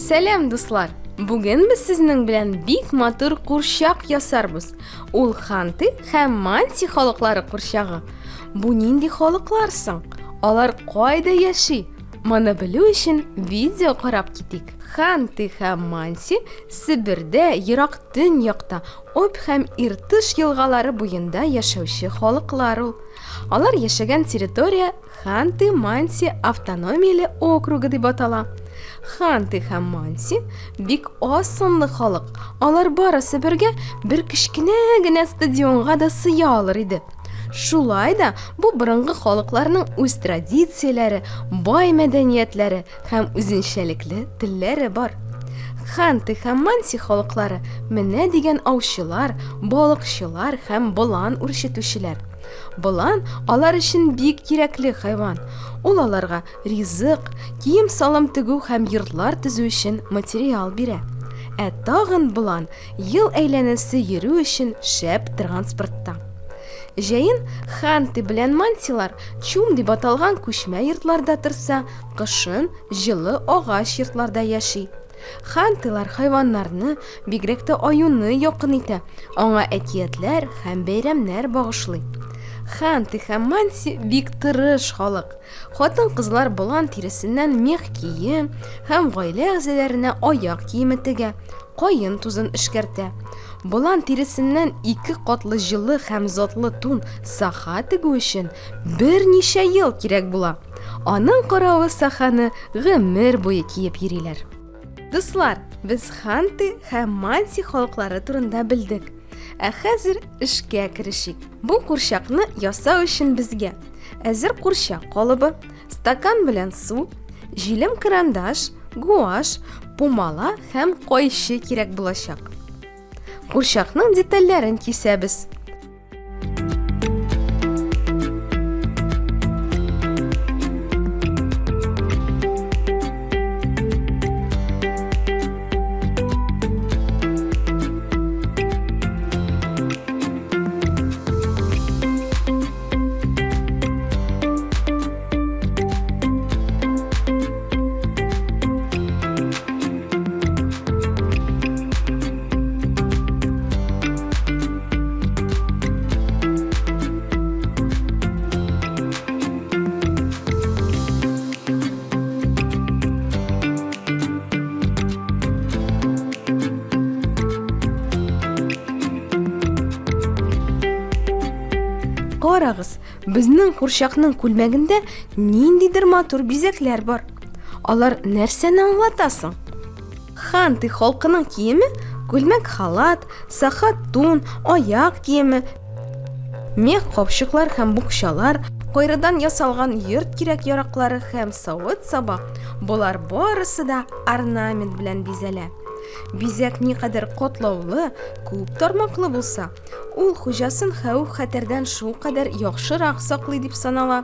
Сәлам, дуслар! Бүген без сезнең белән бик матур курчак ясарбыз. Ул Ханты һәм Манси халыклары курчагы. Бу нинди халыклар соң? Алар кайда яши? Моны белү өчен видео карап китик. Ханты һәм Манси Сибирдә, ерак төньякта, Обь һәм Иртыш елгалары буенда яшәүче халыклар ул. Алар яшәгән территория Ханты-Манси автономияле округы дип атала. Ханты һәм Манси бик аз санлы халык. Алар барысы бергә бер кечкенә генә стадионга да сыя алыр иде. Шулай да бу борынгы халыкларның үз традицияләре, бай мәдәниятләре һәм үзенчәлекле телләре бар. Ханты һәм Манси халыклары менә дигән аучылар, балыкчылар һәм болан үрчетүчеләр. Болан алар өчен бик кирәкле хайван. Ул аларга ризык, кием-салым тегү һәм йортлар төзү өчен материал бирә. Тагын болан ел әйләнәсе йөрү өчен шәп транспортта. Җәен Ханты белән Мансилар чум дип аталган күчмә йортларда торса, кышын җылы агач йортларда яши. Хантылар хайваннарны, бигрәк тә аюны якын итә, аңа әкиятләр һәм бәйрәмнәр багышлый. Ханты һәм Манси бик тырыш халык. Хатын-кызлар болан тиресеннән мех кием һәм гаилә әгъзаләренә аяк киеме тегә, кайын тузын эшкәртә. Болан тиресеннән 2 катлы җылы һәм затлы тун саха тегү өчен берничә ел кирәк була. Аның каравы саханы гомер буе киеп йөриләр. Дуслар, без Ханты һәм Манси халыклары турында белдек. Хәзер эшкә керешик. Бу курчакны ясау өчен безгә әзер курчак калыбы, стакан белән су, җилем карандаш, гуаш, пумала һәм кайчы кирәк булачак. Курчакның детальләрен кисәбез. Карагыз, безнең курчакның күлмәгендә ниндидер матур бизәкләр бар. Алар нәрсәне аңлата соң? Ханты халкының киеме күлмәк халат, саха тун, аяк киеме, мех капчыклар һәм букчалар, кайрыдан ясалган йорт кирәк-яраклары һәм савыт-саба. Булар барысы да орнамент белән бизәлә. Бизәк никадәр катлаулы, күп тармаклы булса, ул хуҗасын хәвеф-хәтәрдән шул кадәр яхшырак саклый дип санала.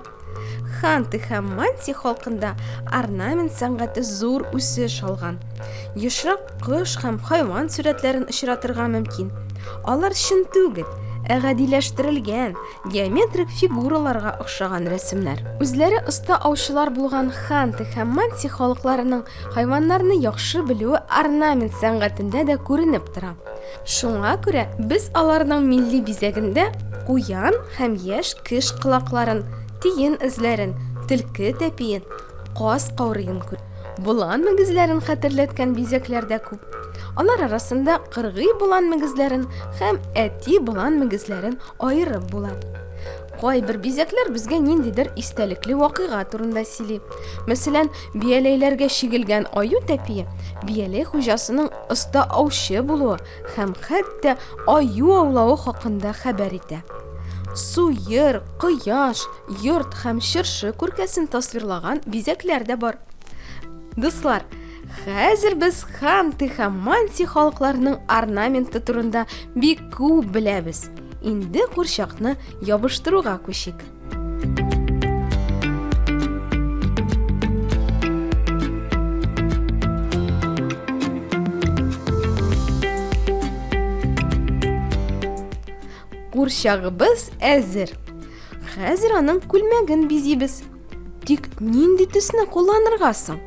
Ханты һәм Манси халкында орнамент сәнгате зур үсеш алган. Ешрак кош һәм хайван сурәтләрен очратырга мөмкин. Алар чын түгел, гадиләштерелгән, геометрик фигураларга охшаган рәсемнәр. Үзләре оста аучылар булган Ханты һәм Манси халыкларының хайваннарны яхшы белүе орнамент сәнгатендә дә күренеп тора. Шуңа күрә без аларның милли бизәгендә куян һәм яшь кыш кылакларын, тиен эзләрен, төлке тәпиен, каз каурыен күр. Болан мөгезләрен хәтерләткән бизәкләр дә күп. Алар арасында кыргый болан мөгезләрен һәм әти болан мөгезләрен аерып була. Кайбер бизәкләр безгә ниндидер истәлекле вакыйга турында сөйли. Мәсәлән, бияләйләргә чигелгән аю тәпие бияләй хуҗасының оста аучы булуы һәм хәтта аю аулауы хакында хәбәр итә. Суйыр, кояш, йорт һәм чыршы күркәсен тасвирлаган бизәкләр дә бар. Дуслар, хәзер без Ханты һәм Манси халыкларының орнаменты турында бик күп беләбез. Инде курчакны ябыштыруга күчик. Курчагыбыз әзер. Хәзер аның күлмәген бизибез. Тик нинди төсне кулланырга соң?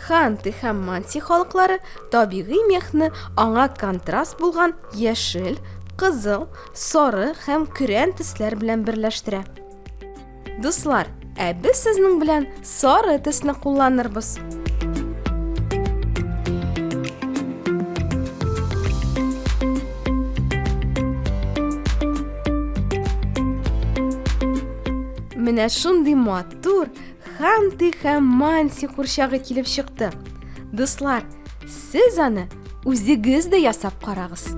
Ханты һәм манси халыклары табигый мехны аңа контраст булган яшел, кызыл, сары һәм көрән төсләр белән берләштерә. Дуслар, без сезнең белән сары төсне кулланырбыз. Менә шундый матур Ханты һәм манси курчагы килеп чыкты. Дуслар, сез аны үзегез дә ясап карагыз.